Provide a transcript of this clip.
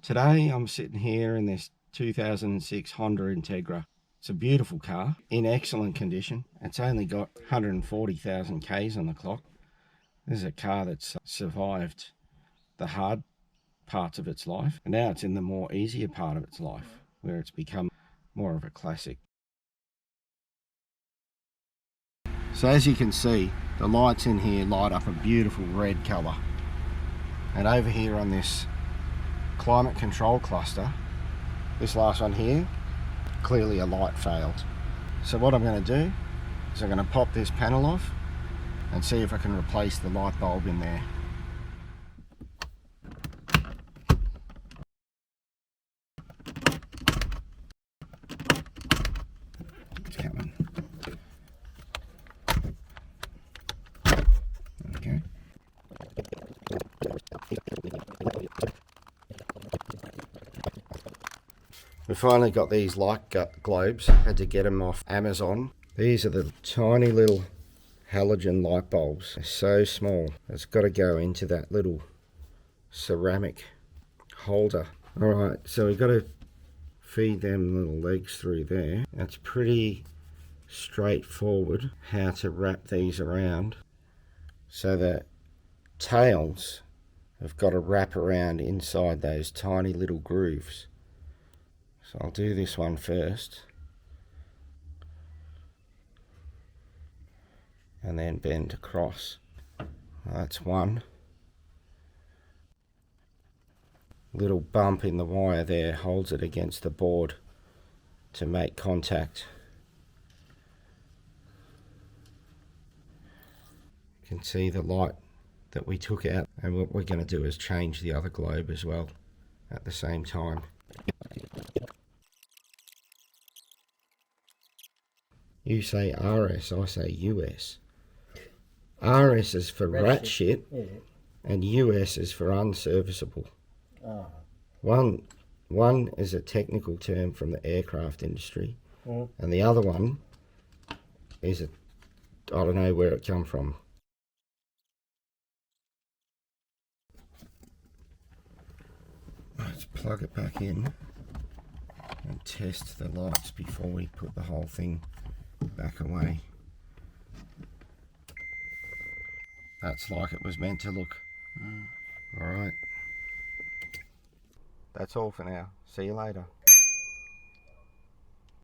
Today I'm sitting here in this 2006 Honda Integra. It's a beautiful car, in excellent condition. It's only got 140,000 Ks on the clock. This is a car that's survived the hard parts of its life, and now it's in the more easier part of its life, where it's become more of a classic. So as you can see, the lights in here light up a beautiful red colour. And over here on this climate control cluster, this last one here, clearly a light failed. So what I'm going to do is I'm going to pop this panel off and see if I can replace the light bulb in there. It's coming. Okay. We finally got these light globes. Had to get them off Amazon. These are the tiny little halogen light bulbs. They're so small. It's got to go into that little ceramic holder. Alright, so we've got to feed them little legs through there. That's pretty straightforward how to wrap these around. So the tails have got to wrap around inside those tiny little grooves. So I'll do this one first, and then bend across. That's one. Little bump in the wire there holds it against the board to make contact. You can see the light that we took out, and what we're going to do is change the other globe as well at the same time. You say RS, I say US. RS is for rat shit, yeah. And US is for unserviceable. Oh. One is a technical term from the aircraft industry, and the other one is I don't know where it come from. Let's plug it back in and test the lights before we put the whole thing back away. That's like it was meant to look. Alright. That's all for now. See you later.